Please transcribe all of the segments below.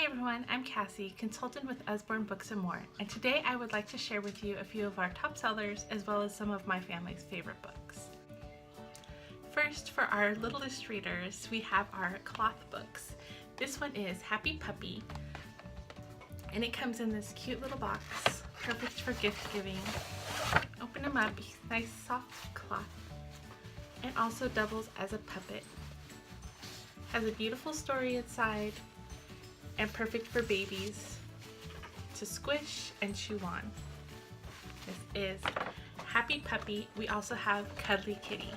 Hi everyone, I'm Cassie, consultant with Usborne Books and More, and today I would like to share with you a few of our top sellers as well as some of my family's favorite books. First, for our littlest readers, we have our cloth books. This one is Happy Puppy, and it comes in this cute little box, perfect for gift giving. Open them up, nice soft cloth, and also doubles as a puppet. Has a beautiful story inside, and perfect for babies to squish and chew on. This is Happy Puppy. We also have Cuddly Kitty.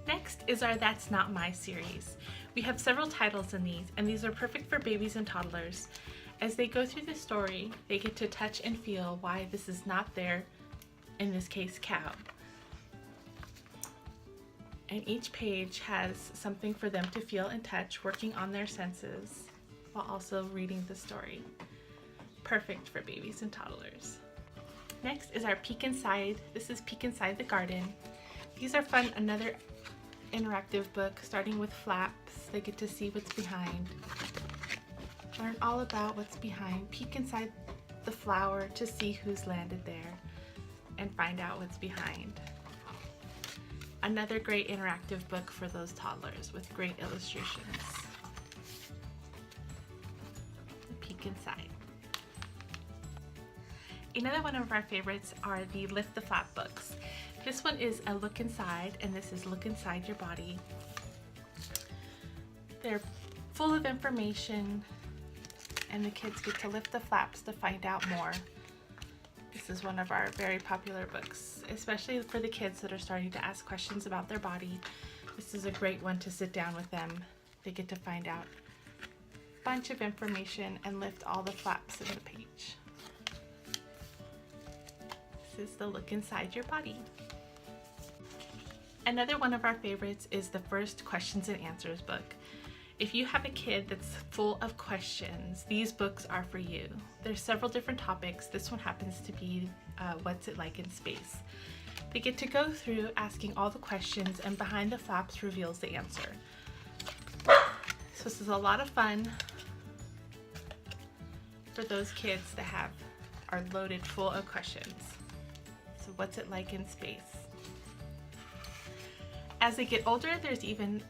Next is our That's Not My series. We have several titles in these, and these are perfect for babies and toddlers. As they go through the story, they get to touch and feel why this is not their, in this case, cow. And each page has something for them to feel and touch, working on their senses while also reading the story. Perfect for babies and toddlers. Next is our Peek Inside. This is Peek Inside the Garden. These are fun, another interactive book starting with flaps. They get to see what's behind. Learn all about what's behind. Peek inside the flower to see who's landed there and find out what's behind. Another great interactive book for those toddlers with great illustrations. Peek inside. Another one of our favorites are the Lift the Flap books. This one is a look inside, and this is Look Inside Your Body. They're full of information, and the kids get to lift the flaps to find out more. This is one of our very popular books, especially for the kids that are starting to ask questions about their body. This is a great one to sit down with them. They get to find out a bunch of information and lift all the flaps in the page. This is the Look Inside Your Body. Another one of our favorites is the First Questions and Answers book. If you have a kid that's full of questions, these books are for you. There's several different topics. This one happens to be What's It Like in Space. They get to go through asking all the questions, and behind the flaps reveals the answer. So this is a lot of fun for those kids that are loaded full of questions. So what's it like in space? As they get older, there's even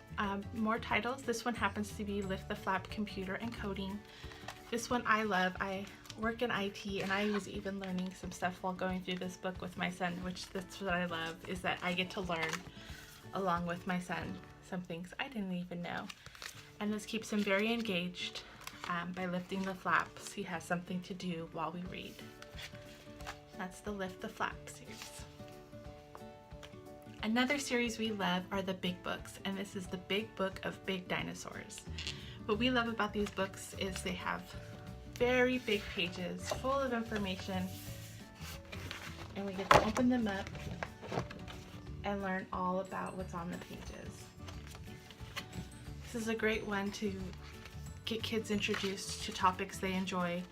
more titles. This one happens to be Lift the Flap Computer and Coding. This one I love. I work in IT, and I was even learning some stuff while going through this book with my son, which that's what I love, is that I get to learn along with my son some things I didn't even know. And this keeps him very engaged by lifting the flaps. He has something to do while we read. That's the Lift the Flap series. Another series we love are the Big Books, and this is the Big Book of Big Dinosaurs. What we love about these books is they have very big pages full of information, and we get to open them up and learn all about what's on the pages. This is a great one to get kids introduced to topics they enjoy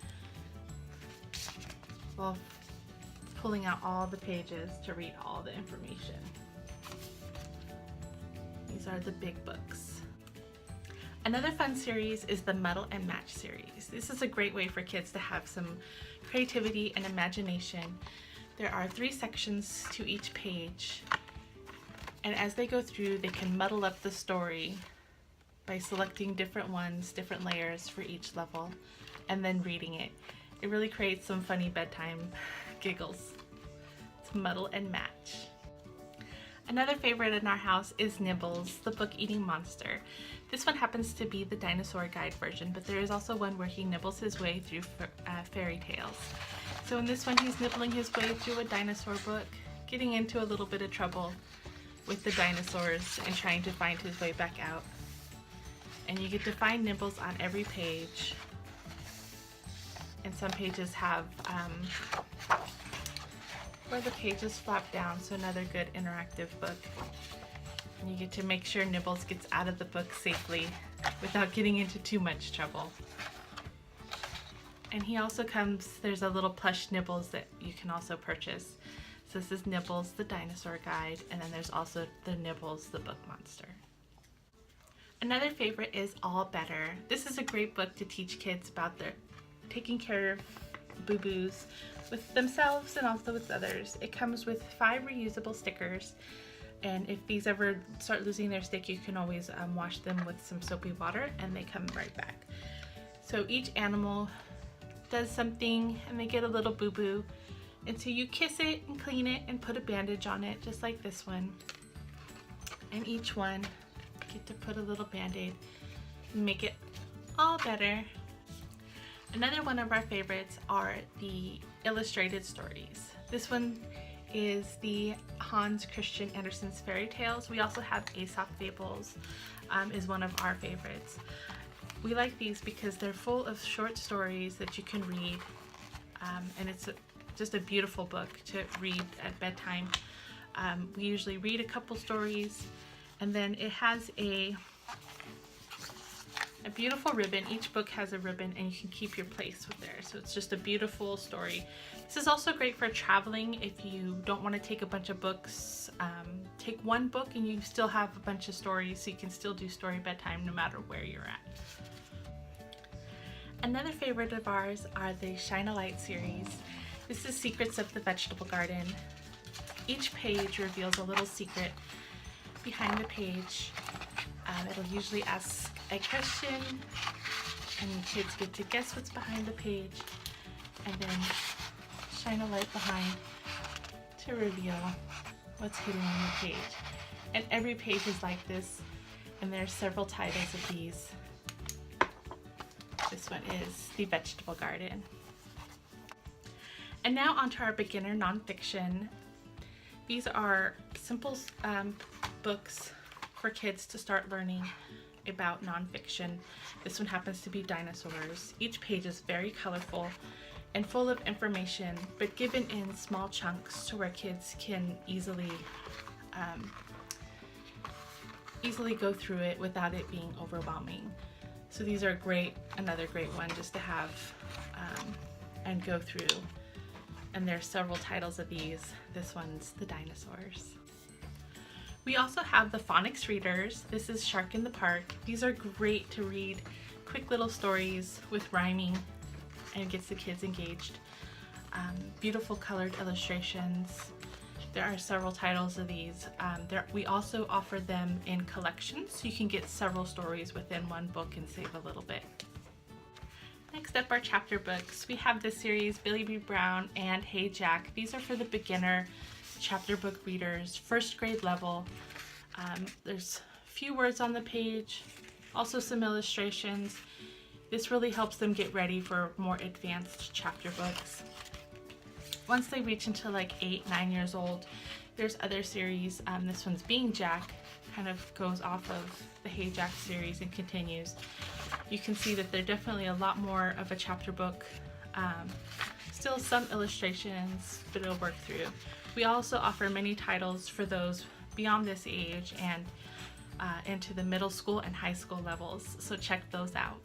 while pulling out all the pages to read all the information. These are the Big Books. Another fun series is the Muddle and Match series. This is a great way for kids to have some creativity and imagination. There are 3 sections to each page, and as they go through, they can muddle up the story by selecting different ones, different layers for each level, and then reading it. It really creates some funny bedtime giggles. It's Muddle and Match. Another favorite in our house is Nibbles, the book-eating monster. This one happens to be the dinosaur guide version, but there is also one where he nibbles his way through fairy tales. So in this one, he's nibbling his way through a dinosaur book, getting into a little bit of trouble with the dinosaurs and trying to find his way back out. And you get to find Nibbles on every page. And some pages have where the pages flap down, so another good interactive book. And you get to make sure Nibbles gets out of the book safely without getting into too much trouble. And he also there's a little plush Nibbles that you can also purchase. So this is Nibbles, the dinosaur guide, and then there's also the Nibbles, the book monster. Another favorite is All Better. This is a great book to teach kids about their taking care of boo-boos with themselves and also with others. It comes with 5 reusable stickers, and if these ever start losing their stick, you can always wash them with some soapy water and they come right back. So each animal does something and they get a little boo-boo, and so you kiss it and clean it and put a bandage on it, just like this one. And each one get to put a little band-aid and make it all better. Another one of our favorites are the illustrated stories. This one is the Hans Christian Andersen's fairy tales. We also have Aesop Fables is one of our favorites. We like these because they're full of short stories that you can read, and it's just a beautiful book to read at bedtime. We usually read a couple stories, and then it has a beautiful ribbon. Each book has a ribbon and you can keep your place with there. So it's just a beautiful story. This is also great for traveling if you don't want to take a bunch of books. Take one book and you still have a bunch of stories, so you can still do story bedtime no matter where you're at. Another favorite of ours are the Shine a Light series. This is Secrets of the Vegetable Garden. Each page reveals a little secret behind the page. It'll usually ask a question and kids get to guess what's behind the page and then shine a light behind to reveal what's hidden on the page. And every page is like this, and there are several titles of these. This one is The Vegetable Garden. And now onto our beginner nonfiction. These are simple books for kids to start learning about nonfiction. This one happens to be dinosaurs. Each page is very colorful and full of information, but given in small chunks to where kids can easily go through it without it being overwhelming. So these are great, another great one just to have and go through. And there's several titles of these. This one's The Dinosaurs. We also have the phonics readers. This is Shark in the Park. These are great to read quick little stories with rhyming, and gets the kids engaged. Beautiful colored illustrations. There are several titles of these. We also offer them in collections, so you can get several stories within one book and save a little bit. Next up are chapter books. We have this series, Billy B. Brown and Hey Jack. These are for the beginner chapter book readers, first grade level. There's few words on the page, also some illustrations. This really helps them get ready for more advanced chapter books. Once they reach into like 8, 9 years old, there's other series. This one's Being Jack, kind of goes off of the Hey Jack series and continues. You can see that they're definitely a lot more of a chapter book. Still some illustrations, but it'll work through. We also offer many titles for those beyond this age and into the middle school and high school levels, so check those out.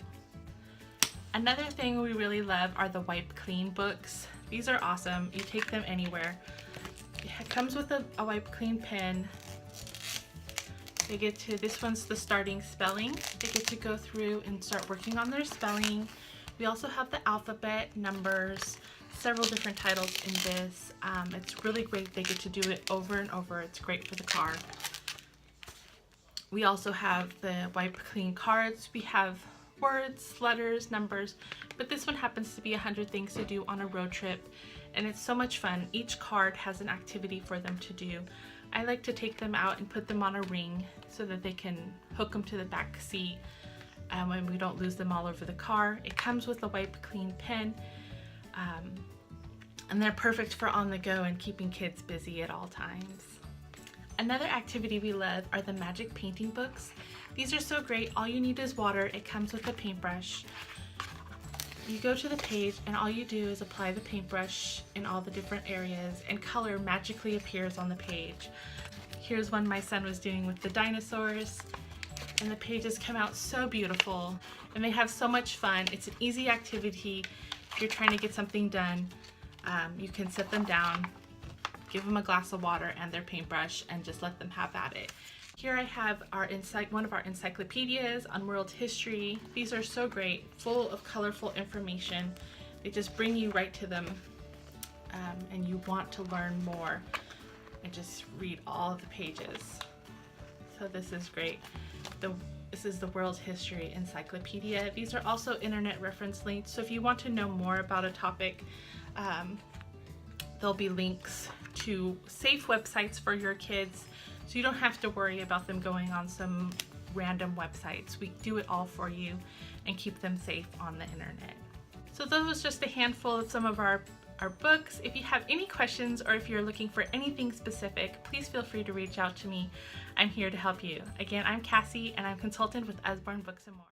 Another thing we really love are the Wipe Clean books. These are awesome. You take them anywhere. It comes with a Wipe Clean pen. They get to, this one's the starting spelling. They get to go through and start working on their spelling. We also have the alphabet, numbers, several different titles in this. It's really great. They get to do it over and over. It's great for the car. We also have the Wipe Clean cards. We have words, letters, numbers, but this one happens to be 100 things to do on a road trip, and it's so much fun. Each card has an activity for them to do. I like to take them out and put them on a ring so that they can hook them to the back seat and we don't lose them all over the car. It comes with a Wipe Clean pen, and they're perfect for on the go and keeping kids busy at all times. Another activity we love are the magic painting books. These are so great. All you need is water. It comes with a paintbrush. You go to the page and all you do is apply the paintbrush in all the different areas and color magically appears on the page. Here's one my son was doing with the dinosaurs, and the pages come out so beautiful and they have so much fun. It's an easy activity. If you're trying to get something done, you can sit them down, give them a glass of water and their paintbrush and just let them have at it. Here I have one of our encyclopedias on world history. These are so great, full of colorful information. They just bring you right to them, and you want to learn more and just read all of the pages. So this is great. This is the World History Encyclopedia. These are also internet reference links, so if you want to know more about a topic, there'll be links to safe websites for your kids, so you don't have to worry about them going on some random websites. We do it all for you and keep them safe on the internet. So those was just a handful of some of our books. If you have any questions or if you're looking for anything specific, please feel free to reach out to me. I'm here to help you. Again, I'm Cassie and I'm consultant with Usborne Books and More.